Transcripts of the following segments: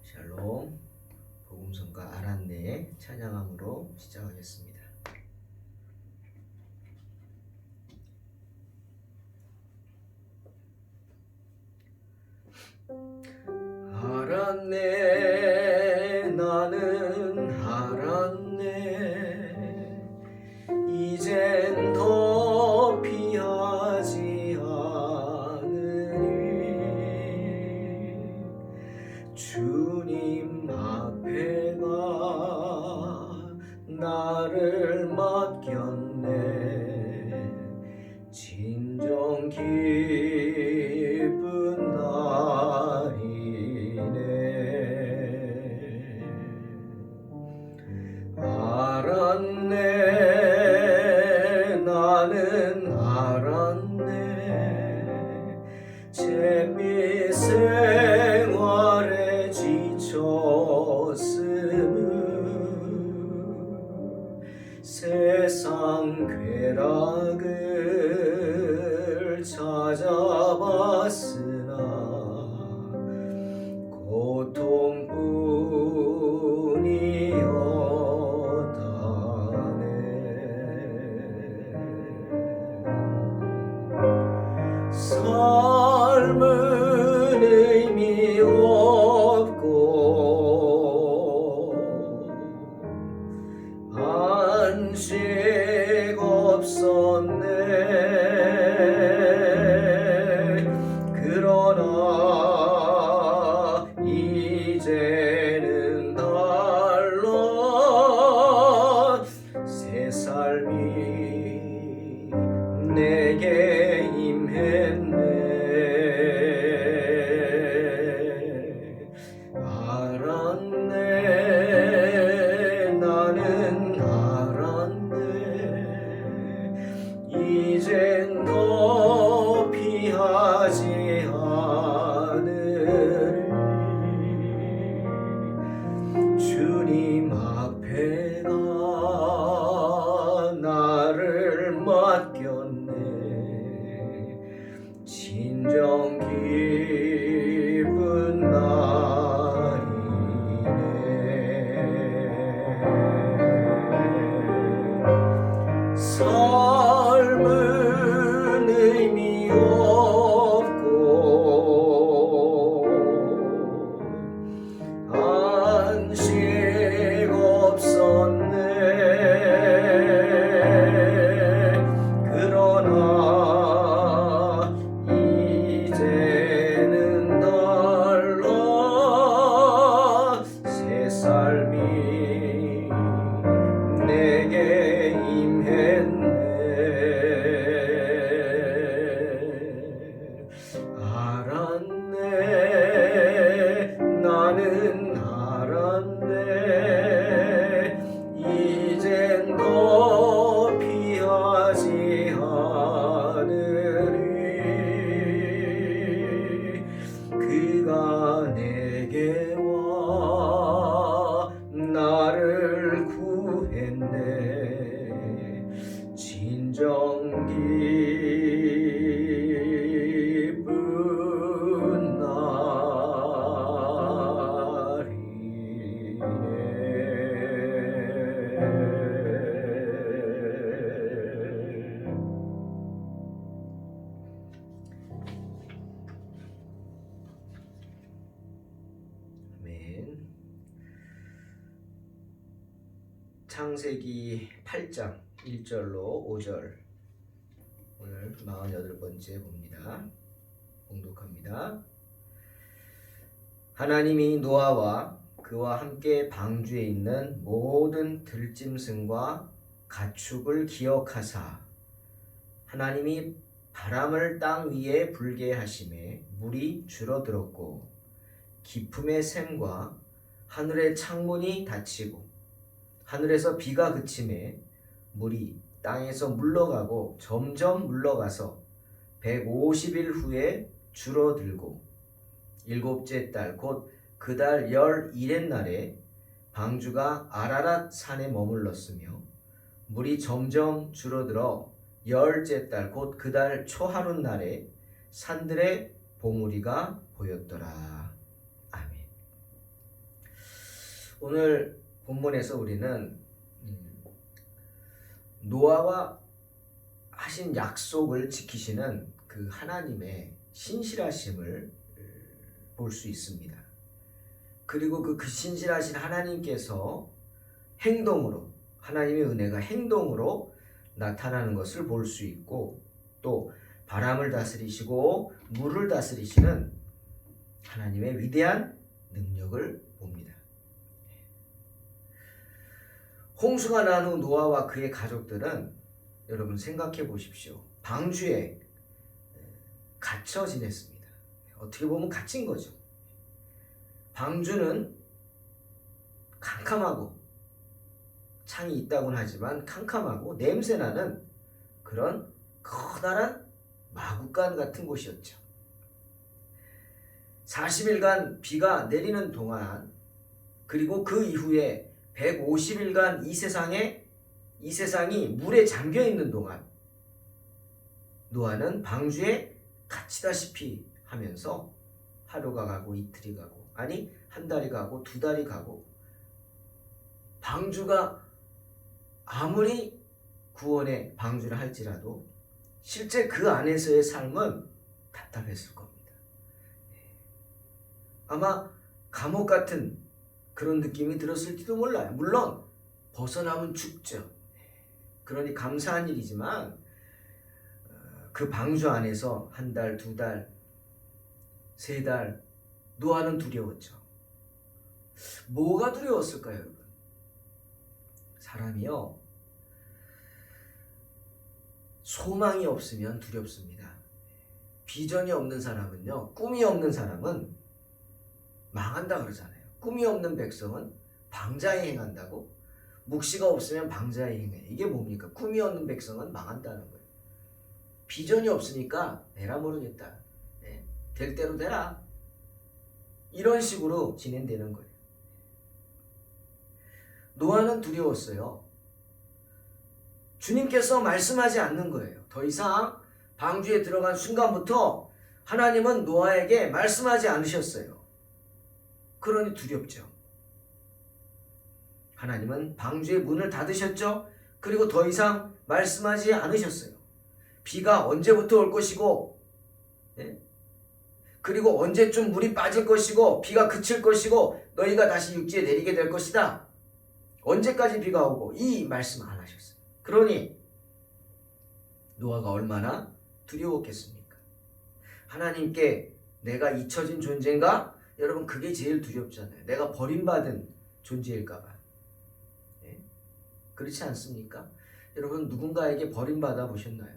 샬롬. 복음성가 아란네 찬양함으로 시작하겠습니다. 알았네, 나는 알았네. 이젠 더 피하지 않으리. 주님 앞에가 나를 맡겼네. 진정 기쁜 날이네. 알았네, 나는 알았네. 잿빛 생활에 지쳤음, 세상 쾌락을 찾아봤으나 고통뿐이었다네. 삶은 의미 없고 안식 없었네. 그러나 이제는 달라. 새 삶이 내게 임했네. 알았네, 나는 알았네. 이젠 더 피하지 않으리. 주님 앞에가 나를 맡겼네. 진정 기쁜 날이네. 삶은 의미 없고 안식 없었네. 그러나 이제는 달라. 새 삶이 내게 임했네. 알았네, 나는 알았네. 이젠 더 피하지 않으리. 그가 내게 와 나를 구했네. 진정 기쁜 날이네. 아멘. 창세기 8장 1절로 5절, 오늘 48번째 봅니다. 봉독합니다. 하나님이 노아와 그와 함께 방주에 있는 모든 들짐승과 가축을 기억하사 하나님이 바람을 땅 위에 불게 하심에 물이 줄어들었고 기품의 샘과 하늘의 창문이 닫히고 하늘에서 비가 그침에 물이 땅에서 물러가고 점점 물러가서 150일 후에 줄어들고 일곱째 달 곧 그 달 11의 날에 방주가 아라랏 산에 머물렀으며 물이 점점 줄어들어 열째 달 곧 그 달 초하룻 날에 산들의 봉우리가 보였더라. 아멘. 오늘 본문에서 우리는 노아와 하신 약속을 지키시는 그 하나님의 신실하심을 볼 수 있습니다. 그리고 그 신실하신 하나님께서 행동으로, 하나님의 은혜가 행동으로 나타나는 것을 볼 수 있고, 또 바람을 다스리시고 물을 다스리시는 하나님의 위대한 능력을 봅니다. 홍수가 난 후 노아와 그의 가족들은, 여러분 생각해 보십시오, 방주에 갇혀 지냈습니다. 어떻게 보면 갇힌 거죠. 방주는 캄캄하고, 창이 있다고는 하지만 캄캄하고 냄새나는 그런 커다란 마구간 같은 곳이었죠. 40일간 비가 내리는 동안, 그리고 그 이후에 150일간 이 세상이 물에 잠겨 있는 동안 노아는 방주에 갇히다시피 하면서 하루가 가고 이틀이 가고, 아니 한 달이 가고 두 달이 가고, 방주가 아무리 구원의 방주를 할지라도 실제 그 안에서의 삶은 답답했을 겁니다. 아마 감옥 같은 그런 느낌이 들었을지도 몰라요. 물론 벗어나면 죽죠. 그러니 감사한 일이지만 그 방주 안에서 한 달, 두 달, 세 달 노아는 두려웠죠. 뭐가 두려웠을까요, 여러분? 사람이요, 소망이 없으면 두렵습니다. 비전이 없는 사람은요, 꿈이 없는 사람은 망한다 그러잖아요. 꿈이 없는 백성은 방자에 행한다고? 묵시가 없으면 방자에 행해. 이게 뭡니까? 꿈이 없는 백성은 망한다는 거예요. 비전이 없으니까 내라 모르겠다. 될 대로 되라. 이런 식으로 진행되는 거예요. 노아는 두려웠어요. 주님께서 말씀하지 않는 거예요. 더 이상 방주에 들어간 순간부터 하나님은 노아에게 말씀하지 않으셨어요. 그러니 두렵죠. 하나님은 방주의 문을 닫으셨죠. 그리고 더 이상 말씀하지 않으셨어요. 비가 언제부터 올 것이고, 그리고 언제쯤 물이 빠질 것이고, 비가 그칠 것이고, 너희가 다시 육지에 내리게 될 것이다. 언제까지 비가 오고, 이 말씀 안 하셨어요. 그러니 노아가 얼마나 두려웠겠습니까? 하나님께 내가 잊혀진 존재인가? 여러분, 그게 제일 두렵잖아요. 내가 버림받은 존재일까 봐. 그렇지 않습니까? 여러분, 누군가에게 버림받아 보셨나요?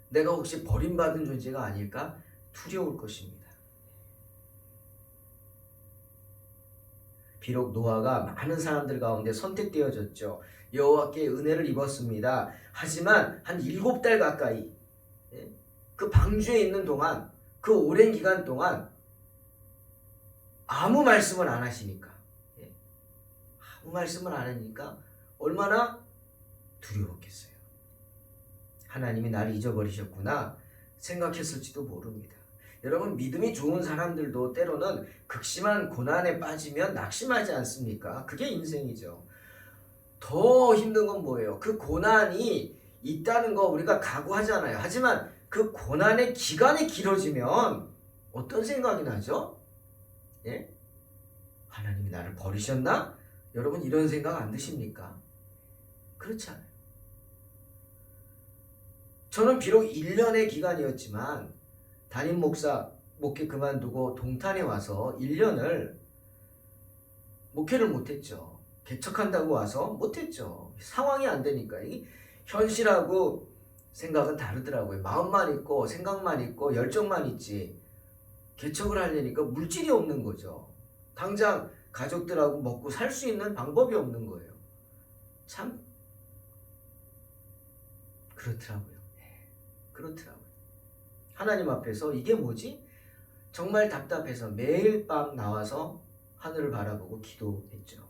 내가 혹시 버림받은 존재가 아닐까? 두려울 것입니다. 비록 노아가 많은 사람들 가운데 선택되어졌죠. 여호와께 은혜를 입었습니다. 하지만 한 7달 가까이 그 방주에 있는 동안, 그 오랜 기간 동안 아무 말씀을 안 하시니까, 아무 말씀을 안 하니까 얼마나 두려웠겠어요. 하나님이 나를 잊어버리셨구나 생각했을지도 모릅니다. 여러분, 믿음이 좋은 사람들도 때로는 극심한 고난에 빠지면 낙심하지 않습니까? 그게 인생이죠. 더 힘든 건 뭐예요? 그 고난이 있다는 거 우리가 각오하잖아요. 하지만 그 고난의 기간이 길어지면 어떤 생각이 나죠? 하나님이 나를 버리셨나? 여러분, 이런 생각 안 드십니까? 그렇지 않아요. 저는 비록 1년의 기간이었지만 담임 목회 그만두고 동탄에 와서 1년을 목회를 못했죠. 개척한다고 와서 못했죠. 상황이 안 되니까. 이 현실하고 생각은 다르더라고요. 마음만 있고 생각만 있고 열정만 있지 개척을 하려니까 물질이 없는 거죠. 당장 가족들하고 먹고 살 수 있는 방법이 없는 거예요. 참 그렇더라고요. 그렇더라고요. 하나님 앞에서 이게 뭐지? 정말 답답해서 매일 밤 나와서 하늘을 바라보고 기도했죠.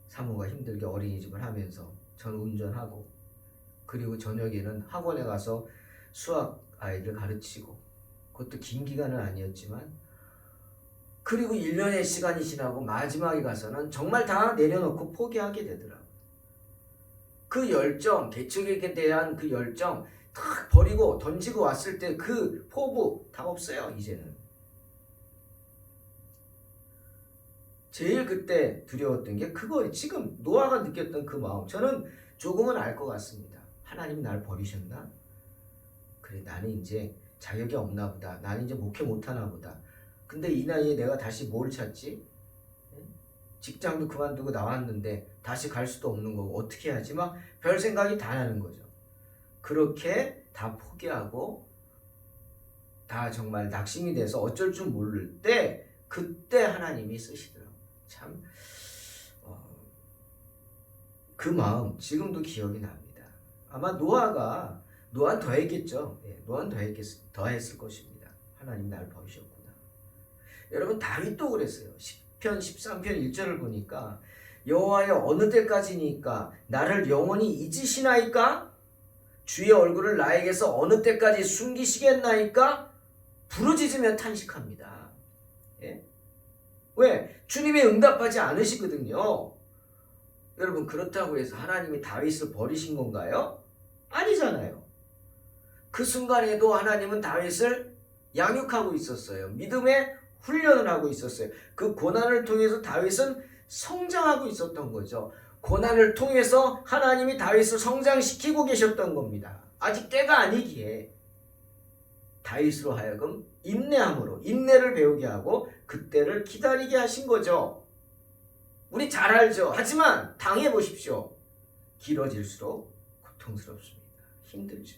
사모가 힘들게 어린이집을 하면서 저는 운전하고, 그리고 저녁에는 학원에 가서 수학 아이들 가르치고, 그것도 긴 기간은 아니었지만, 그리고 1년의 시간이 지나고 마지막에 가서는 정말 다 내려놓고 포기하게 되더라고요. 그 열정, 개척에 대한 그 열정 탁 버리고 던지고 왔을 때 그 포부 다 없어요. 이제는. 제일 그때 두려웠던 게 그거예요. 지금 노아가 느꼈던 그 마음. 저는 조금은 알 것 같습니다. 하나님이 날 버리셨나? 그래, 나는 이제 자격이 없나 보다. 나는 이제 목회 못하나 보다. 근데 이 나이에 내가 다시 뭘 찾지? 직장도 그만두고 나왔는데 다시 갈 수도 없는 거고 어떻게 하지? 막 별 생각이 다 나는 거죠. 그렇게 다 포기하고 다 정말 낙심이 돼서 어쩔 줄 모를 때 그때 하나님이 쓰시더라고요. 참 그 마음 지금도 기억이 납니다. 아마 노아는 더 했겠죠. 노아는 더 했을 것입니다. 하나님 날 버리셨구나. 여러분 다윗도 그랬어요. 10편 13편 1절을 보니까 여호와여 어느 때까지니까 나를 영원히 잊으시나이까? 주의 얼굴을 나에게서 어느 때까지 숨기시겠나이까? 부르짖으며 탄식합니다. 예? 왜? 주님이 응답하지 않으시거든요. 여러분 그렇다고 해서 하나님이 다윗을 버리신 건가요? 아니잖아요. 그 순간에도 하나님은 다윗을 양육하고 있었어요. 믿음의 훈련을 하고 있었어요. 그 고난을 통해서 다윗은 성장하고 있었던 거죠. 고난을 통해서 하나님이 다윗을 성장시키고 계셨던 겁니다. 아직 때가 아니기에 다윗으로 하여금 인내함으로 인내를 배우게 하고 그때를 기다리게 하신 거죠. 우리 잘 알죠. 하지만 당해보십시오. 길어질수록 고통스럽습니다. 힘들죠.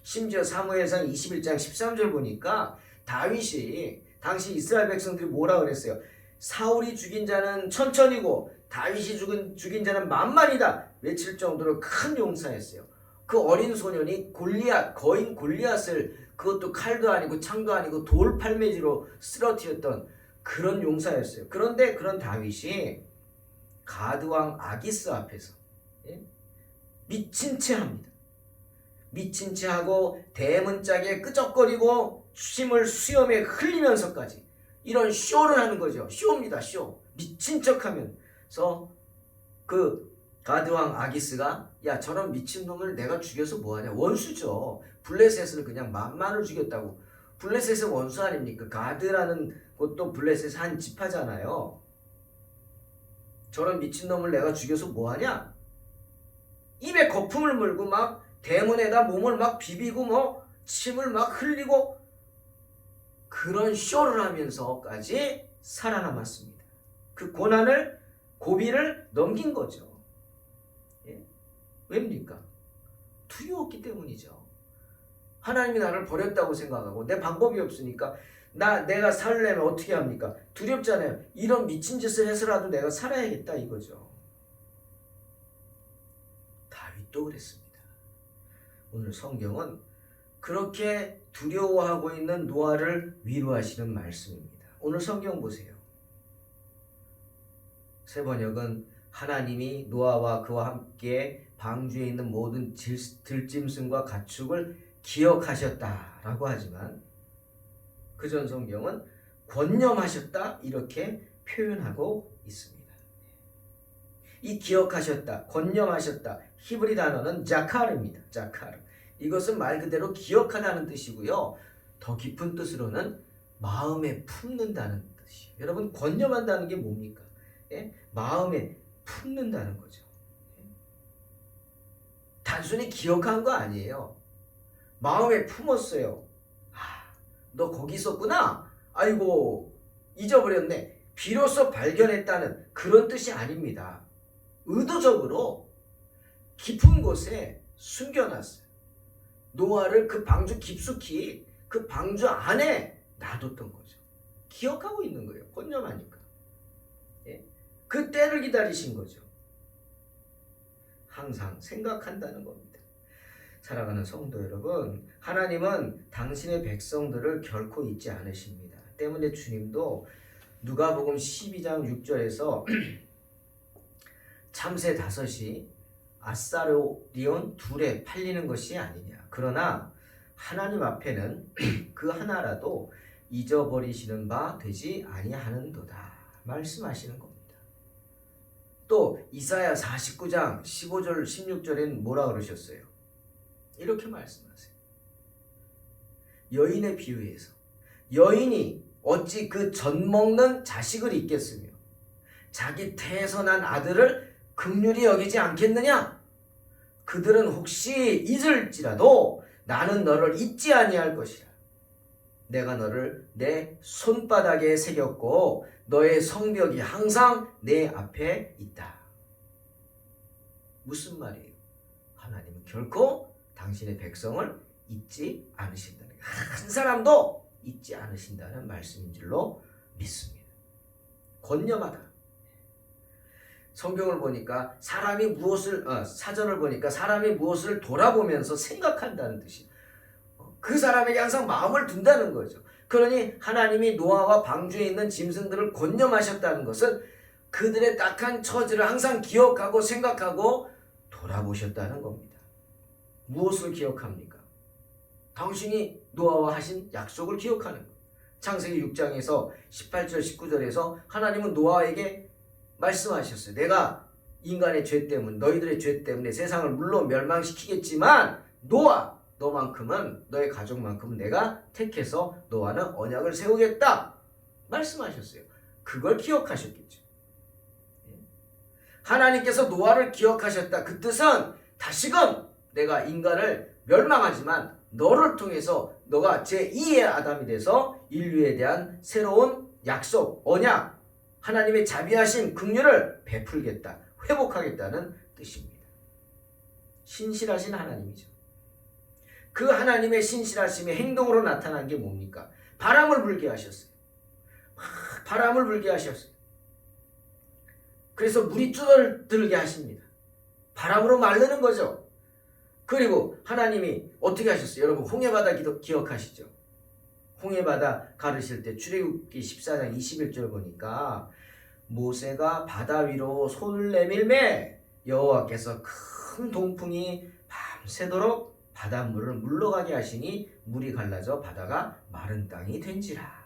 심지어 사무엘상 21장 13절 보니까 다윗이 당시 이스라엘 백성들이 뭐라 그랬어요? 사울이 죽인 자는 천천이고 다윗이 죽인 자는 만만이다 외칠 정도로 큰 용사였어요. 그 어린 소년이 거인 골리앗을 그것도 칼도 아니고 창도 아니고 돌 팔매지로 쓰러뜨렸던 그런 용사였어요. 그런데 그런 다윗이 가드왕 아기스 앞에서 미친 채 합니다. 미친 채 하고 대문짝에 끄적거리고 침을 수염에 흘리면서까지 이런 쇼를 하는 거죠. 쇼입니다. 쇼. 미친 척하면서 그 가드왕 아기스가 야 저런 미친놈을 내가 죽여서 뭐하냐. 원수죠. 블레셋을 그냥 만만을 죽였다고. 블레셋은 원수 아닙니까? 가드라는 곳도 블레셋 한 지파잖아요. 저런 미친놈을 내가 죽여서 뭐하냐. 입에 거품을 물고 막 대문에다 몸을 막 비비고 뭐 침을 막 흘리고 그런 쇼를 하면서까지 살아남았습니다. 그 고비를 넘긴 거죠. 왜입니까? 두려웠기 때문이죠. 하나님이 나를 버렸다고 생각하고 내 방법이 없으니까 내가 살려면 어떻게 합니까? 두렵잖아요. 이런 미친 짓을 해서라도 내가 살아야겠다 이거죠. 다윗도 그랬습니다. 오늘 성경은 그렇게 두려워하고 있는 노아를 위로하시는 말씀입니다. 오늘 성경 보세요. 새 번역은 하나님이 노아와 그와 함께 방주에 있는 모든 들짐승과 가축을 기억하셨다라고 하지만 그 전 성경은 권념하셨다 이렇게 표현하고 있습니다. 이 기억하셨다, 권념하셨다 히브리 단어는 자카르입니다. 자카르. 이것은 말 그대로 기억하다는 뜻이고요. 더 깊은 뜻으로는 마음에 품는다는 뜻이에요. 여러분 권념한다는 게 뭡니까? 마음에 품는다는 거죠. 단순히 기억한 거 아니에요. 마음에 품었어요. 너 거기 있었구나? 아이고 잊어버렸네. 비로소 발견했다는 그런 뜻이 아닙니다. 의도적으로 깊은 곳에 숨겨놨어요. 노아를 그 방주 깊숙이 그 방주 안에 놔뒀던 거죠. 기억하고 있는 거예요. 권념하니까. 그 때를 기다리신 거죠. 항상 생각한다는 겁니다. 사랑하는 성도 여러분, 하나님은 당신의 백성들을 결코 잊지 않으십니다. 때문에 주님도 누가복음 12장 6절에서 참새 5이 아사로리온 둘에 팔리는 것이 아니냐. 그러나 하나님 앞에는 그 하나라도 잊어버리시는 바 되지 아니하는도다 말씀하시는 겁니다. 또 이사야 49장 15절 16절엔 뭐라 그러셨어요? 이렇게 말씀하세요. 여인의 비유에서 여인이 어찌 그 젖 먹는 자식을 잊겠으며 자기 태에서 난 아들을 긍휼히 여기지 않겠느냐? 그들은 혹시 잊을지라도 나는 너를 잊지 아니할 것이라. 내가 너를 내 손바닥에 새겼고 너의 성벽이 항상 내 앞에 있다. 무슨 말이에요? 하나님은 결코 당신의 백성을 잊지 않으신다는, 한 사람도 잊지 않으신다는 말씀인 줄로 믿습니다. 권념하다. 성경을 보니까 사람이 무엇을 사전을 보니까 사람이 무엇을 돌아보면서 생각한다는 뜻이에요. 그 사람에게 항상 마음을 둔다는 거죠. 그러니 하나님이 노아와 방주에 있는 짐승들을 권념하셨다는 것은 그들의 딱한 처지를 항상 기억하고 생각하고 돌아보셨다는 겁니다. 무엇을 기억합니까? 당신이 노아와 하신 약속을 기억하는 거예요. 창세기 6장에서 18절 19절에서 하나님은 노아에게 말씀하셨어요. 내가 인간의 죄 때문에, 너희들의 죄 때문에 세상을 물론 멸망시키겠지만 노아, 너만큼은, 너의 가족만큼은 내가 택해서 너와는 언약을 세우겠다 말씀하셨어요. 그걸 기억하셨겠죠. 하나님께서 노아를 기억하셨다. 그 뜻은 다시금 내가 인간을 멸망하지만 너를 통해서 너가 제2의 아담이 돼서 인류에 대한 새로운 약속, 언약, 하나님의 자비하신 긍휼을 베풀겠다, 회복하겠다는 뜻입니다. 신실하신 하나님이죠. 그 하나님의 신실하심이 행동으로 나타난 게 뭡니까? 바람을 불게 하셨어요. 바람을 불게 하셨어요. 그래서 물이 쭈들들게 하십니다. 바람으로 마르는 거죠. 그리고 하나님이 어떻게 하셨어요? 여러분 홍해바다 기억하시죠? 홍해바다 가르실 때 출애굽기 14장 21절 보니까 모세가 바다 위로 손을 내밀매 여호와께서 큰 동풍이 밤새도록 바닷물을 물러가게 하시니 물이 갈라져 바다가 마른 땅이 된지라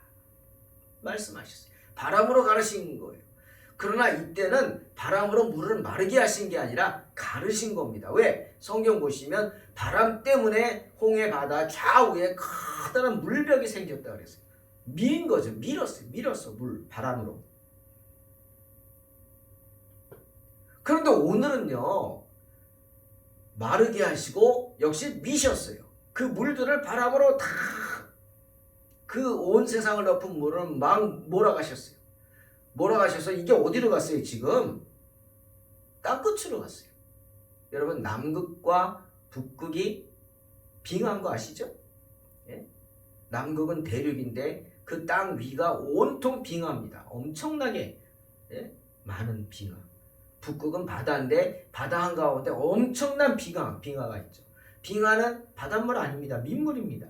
말씀하셨어요. 바람으로 가르신 거예요. 그러나 이때는 바람으로 물을 마르게 하신 게 아니라 가르신 겁니다. 왜? 성경 보시면 바람 때문에 홍해 바다 좌우에 커다란 물벽이 생겼다 그랬어요. 밀은 거죠. 밀었어 바람으로. 그런데 오늘은요, 마르게 하시고 역시 미셨어요. 그 물들을 바람으로 다 그 온 세상을 덮은 물을 막 몰아가셨어요. 몰아가셔서 이게 어디로 갔어요? 지금 땅끝으로 갔어요. 여러분 남극과 북극이 빙하인 거 아시죠? 예? 남극은 대륙인데 그 땅 위가 온통 빙하입니다. 엄청나게 많은 빙하. 북극은 바다인데 바다 한가운데 엄청난 빙하가 있죠. 빙하는 바닷물 아닙니다. 민물입니다.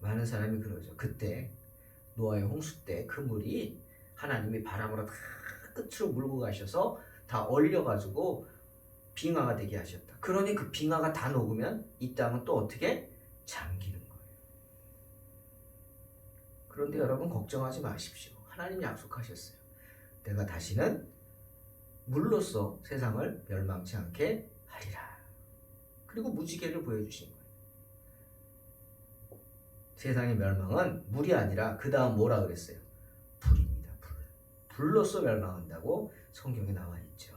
많은 사람이 그러죠. 그때 노아의 홍수 때 그 물이 하나님이 바람으로 다 끝으로 물고 가셔서 다 얼려가지고 빙하가 되게 하셨다. 그러니 그 빙하가 다 녹으면 이 땅은 또 어떻게? 잠기는 거예요. 그런데 여러분 걱정하지 마십시오. 하나님이 약속하셨어요. 내가 다시는 물로써 세상을 멸망치 않게 하리라. 그리고 무지개를 보여주신 거예요. 세상의 멸망은 물이 아니라 그 다음 뭐라 그랬어요? 불입니다. 불로써 멸망한다고 성경에 나와 있죠.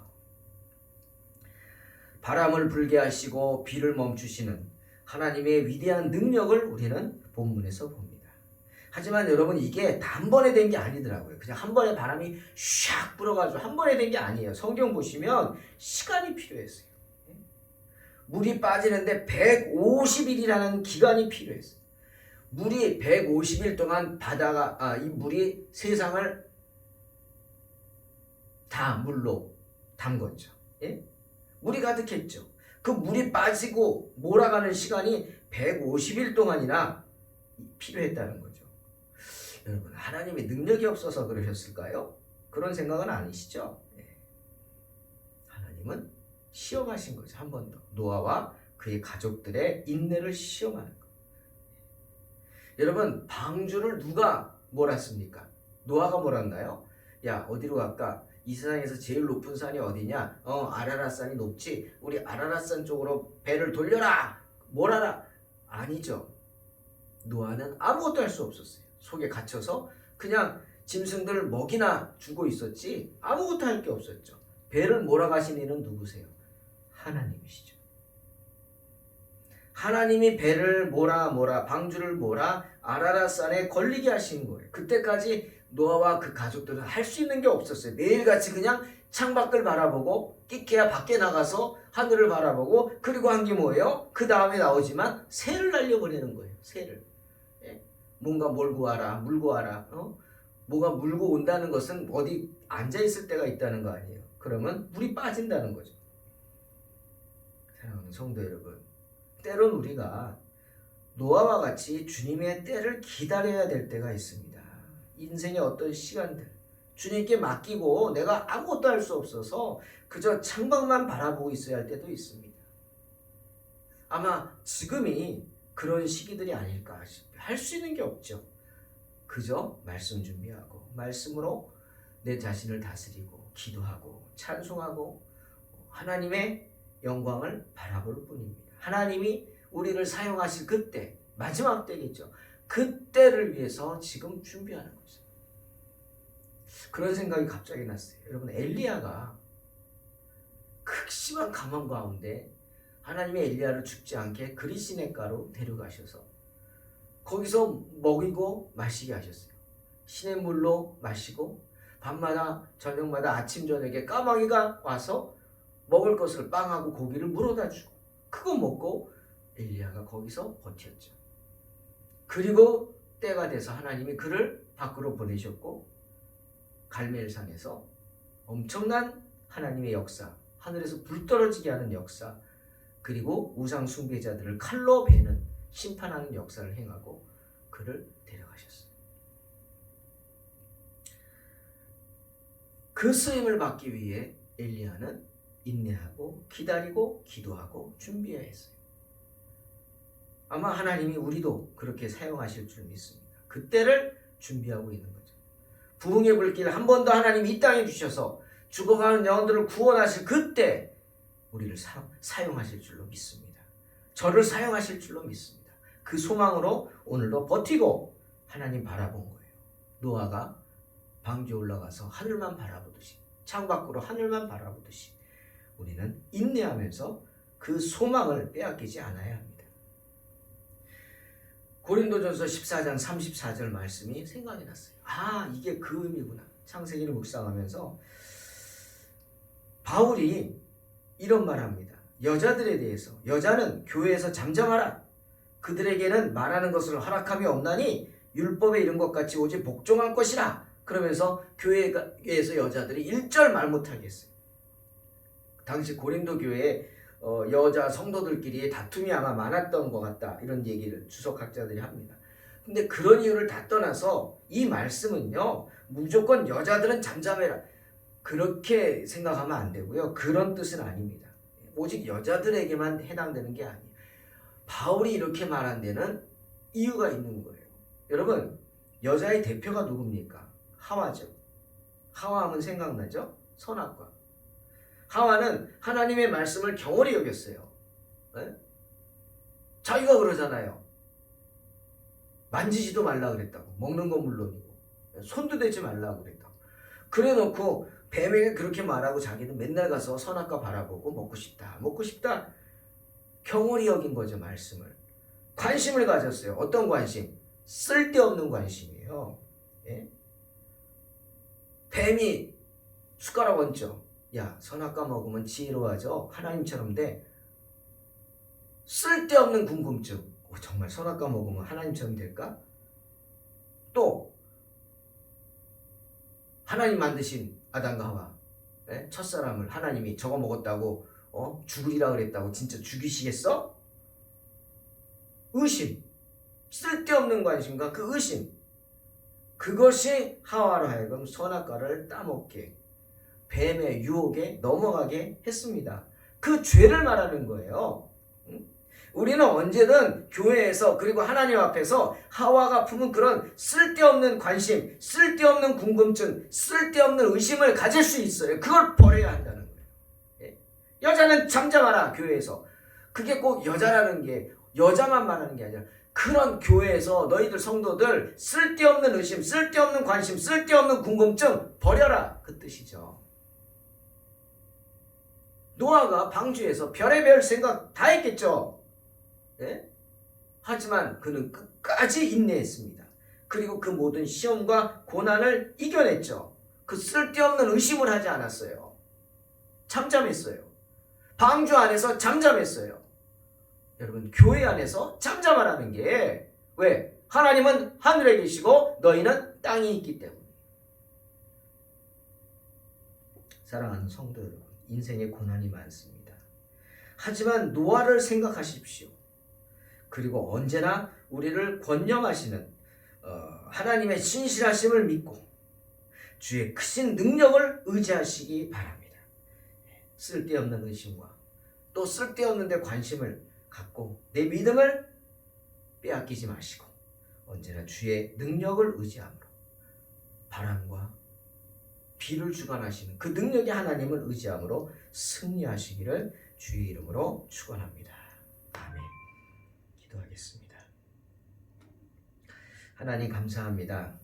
바람을 불게 하시고 비를 멈추시는 하나님의 위대한 능력을 우리는 본문에서 봅니다. 하지만 여러분 이게 단번에 된 게 아니더라고요. 그냥 한 번에 바람이 샥 불어가지고 한 번에 된 게 아니에요. 성경 보시면 시간이 필요했어요. 물이 빠지는데 150일이라는 기간이 필요했어요. 물이 150일 동안 이 물이 세상을 다 물로 담궜죠. 예? 물이 가득했죠. 그 물이 빠지고 몰아가는 시간이 150일 동안이나 필요했다는 거죠. 여러분 하나님의 능력이 없어서 그러셨을까요? 그런 생각은 아니시죠? 예. 하나님은 시험하신 거죠. 한 번 더. 노아와 그의 가족들의 인내를 시험하는 거예요. 여러분, 방주를 누가 몰았습니까? 노아가 몰았나요? 야, 어디로 갈까? 이 세상에서 제일 높은 산이 어디냐? 아라랏산이 높지. 우리 아라랏산 쪽으로 배를 돌려라! 몰아라! 아니죠. 노아는 아무것도 할 수 없었어요. 속에 갇혀서 그냥 짐승들 먹이나 주고 있었지 아무것도 할 게 없었죠. 배를 몰아가신 이는 누구세요? 하나님이시죠. 하나님이 배를 방주를 몰아 아라랏산에 걸리게 하신 거예요. 그때까지 노아와 그 가족들은 할 수 있는 게 없었어요. 매일같이 그냥 창밖을 바라보고 끼케야 밖에 나가서 하늘을 바라보고 그리고 한 게 뭐예요? 그 다음에 나오지만 새를 날려버리는 거예요. 새를. 예? 뭔가 몰고 와라 물고 와라. 뭐가 물고 온다는 것은 어디 앉아있을 때가 있다는 거 아니에요. 그러면 물이 빠진다는 거죠. 사랑하는 성도 여러분, 때론 우리가 노아와 같이 주님의 때를 기다려야 될 때가 있습니다. 인생의 어떤 시간들 주님께 맡기고 내가 아무것도 할 수 없어서 그저 창밖만 바라보고 있어야 할 때도 있습니다. 아마 지금이 그런 시기들이 아닐까 싶어요. 할 수 있는 게 없죠. 그저 말씀 준비하고 말씀으로 내 자신을 다스리고 기도하고 찬송하고 하나님의 영광을 바라볼 뿐입니다. 하나님이 우리를 사용하실 그때, 마지막 때겠죠. 그때를 위해서 지금 준비하는 거죠. 그런 생각이 갑자기 났어요. 여러분, 엘리야가 극심한 가뭄 가운데 하나님의 엘리야를 죽지 않게 그리시네가로 데려가셔서 거기서 먹이고 마시게 하셨어요. 시냇물로 마시고 밤마다 저녁마다 아침 저녁에 까마귀가 와서 먹을 것을 빵하고 고기를 물어다 주고 그거 먹고 엘리야가 거기서 버텼죠. 그리고 때가 돼서 하나님이 그를 밖으로 보내셨고 갈멜산에서 엄청난 하나님의 역사, 하늘에서 불 떨어지게 하는 역사, 그리고 우상 숭배자들을 칼로 베는 심판하는 역사를 행하고 그를 데려가셨어요. 그 쓰임을 받기 위해 엘리야는 인내하고 기다리고 기도하고 준비해야 했어요. 아마 하나님이 우리도 그렇게 사용하실 줄 믿습니다. 그때를 준비하고 있는 거죠. 부흥의 불길을 한 번 더 하나님이 이 땅에 주셔서 죽어가는 영혼들을 구원하실 그때 우리를 사용하실 줄로 믿습니다. 저를 사용하실 줄로 믿습니다. 그 소망으로 오늘도 버티고 하나님 바라본 거예요. 노아가 방주에 올라가서 하늘만 바라보듯이 창밖으로 하늘만 바라보듯이 우리는 인내하면서 그 소망을 빼앗기지 않아야 합니다. 고린도전서 14장 34절 말씀이 생각이 났어요. 이게 그 의미구나. 창세기를 묵상하면서 바울이 이런 말 합니다. 여자들에 대해서 여자는 교회에서 잠잠하라. 그들에게는 말하는 것을 허락함이 없나니 율법에 이른 것 같이 오직 복종할 것이라. 그러면서 교회에서 여자들이 일절 말 못하게 했어요. 당시 고린도 교회에 여자 성도들끼리 다툼이 아마 많았던 것 같다. 이런 얘기를 주석학자들이 합니다. 근데 그런 이유를 다 떠나서 이 말씀은요. 무조건 여자들은 잠잠해라. 그렇게 생각하면 안 되고요. 그런 뜻은 아닙니다. 오직 여자들에게만 해당되는 게 아니에요. 바울이 이렇게 말한 데는 이유가 있는 거예요. 여러분, 여자의 대표가 누굽니까? 하와죠. 하와하면 생각나죠? 선악과. 하와는 하나님의 말씀을 경홀히 여겼어요. 네? 자기가 그러잖아요. 만지지도 말라 그랬다고. 먹는 건 물론이고 손도 대지 말라고 그랬다고. 그래놓고 뱀에게 그렇게 말하고 자기는 맨날 가서 선악과 바라보고 먹고 싶다 경홀히 여긴 거죠. 말씀을. 관심을 가졌어요. 어떤 관심? 쓸데없는 관심이에요. 예? 뱀이 숟가락 얹죠. 야, 선악과 먹으면 지혜로워져. 하나님처럼 돼. 쓸데없는 궁금증. 정말 선악과 먹으면 하나님처럼 될까? 또 하나님 만드신 아담과 하와, 첫사람을 하나님이 저거 먹었다고 죽으리라 그랬다고 진짜 죽이시겠어? 의심. 쓸데없는 관심과 그 의심. 그것이 하와로 하여금 선악과를 따먹게, 뱀의 유혹에 넘어가게 했습니다. 그 죄를 말하는 거예요. 응? 우리는 언제든 교회에서 그리고 하나님 앞에서 하와가 품은 그런 쓸데없는 관심, 쓸데없는 궁금증, 쓸데없는 의심을 가질 수 있어요. 그걸 버려야 한다는 거예요. 예? 여자는 잠잠하라 교회에서. 그게 꼭 여자라는 게 여자만 말하는 게 아니라 그런 교회에서 너희들 성도들 쓸데없는 의심, 쓸데없는 관심, 쓸데없는 궁금증 버려라 그 뜻이죠. 노아가 방주에서 별의별 생각 다 했겠죠. 예? 하지만 그는 끝까지 인내했습니다. 그리고 그 모든 시험과 고난을 이겨냈죠. 그 쓸데없는 의심을 하지 않았어요. 잠잠했어요. 방주 안에서 잠잠했어요. 여러분, 교회 안에서 잠잠하라는 게 왜? 하나님은 하늘에 계시고 너희는 땅에 있기 때문에. 사랑하는 성도 여러분, 인생에 고난이 많습니다. 하지만 노아를 생각하십시오. 그리고 언제나 우리를 권념하시는 하나님의 신실하심을 믿고 주의 크신 능력을 의지하시기 바랍니다. 쓸데없는 의심과 또 쓸데없는 데 관심을 갖고 내 믿음을 빼앗기지 마시고 언제나 주의 능력을 의지함으로 바람과 비를 주관하시는 그 능력의 하나님을 의지함으로 승리하시기를 주의 이름으로 축원합니다. 아멘. 기도하겠습니다. 하나님 감사합니다.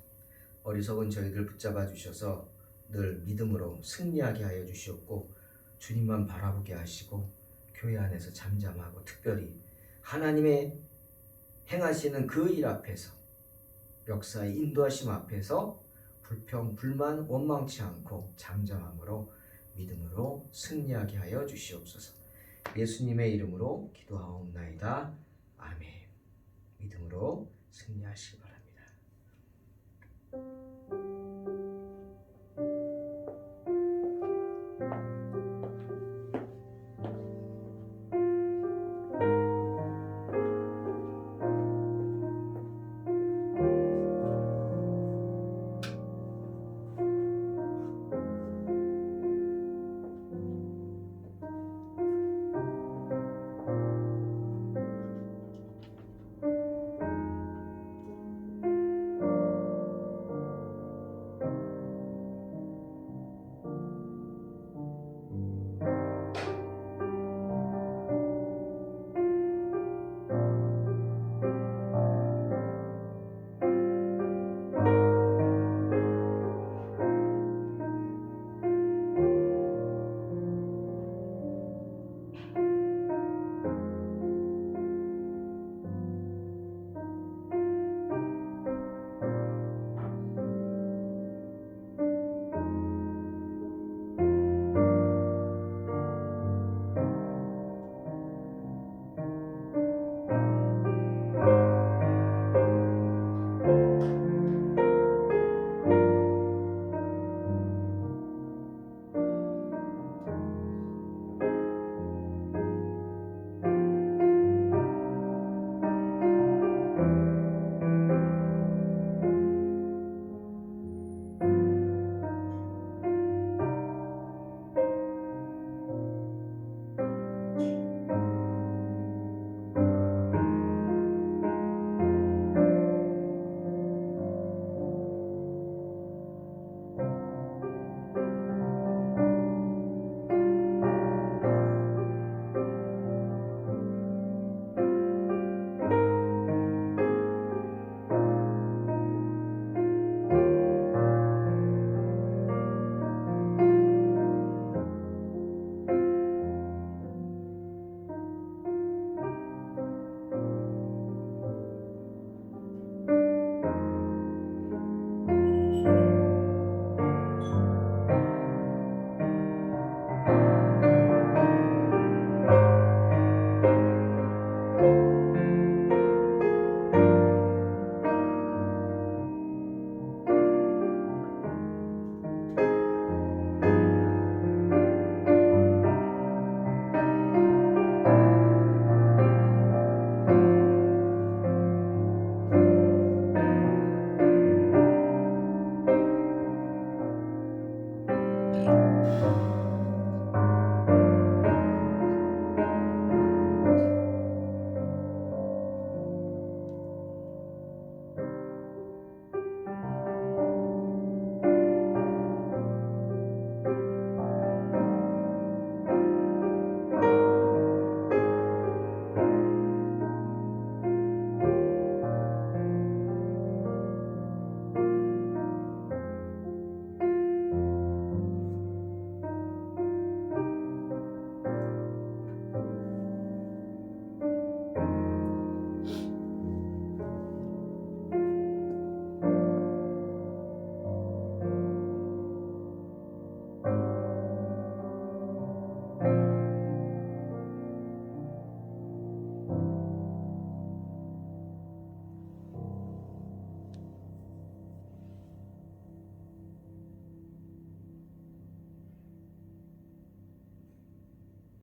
어리석은 저희들 붙잡아 주셔서 늘 믿음으로 승리하게 하여 주시옵고 주님만 바라보게 하시고 교회 안에서 잠잠하고 특별히 하나님의 행하시는 그 일 앞에서 역사의 인도하심 앞에서 불평, 불만, 원망치 않고 잠잠함으로 믿음으로 승리하게 하여 주시옵소서. 예수님의 이름으로 기도하옵나이다. 아멘. 믿음으로 승리하시기 바랍니다.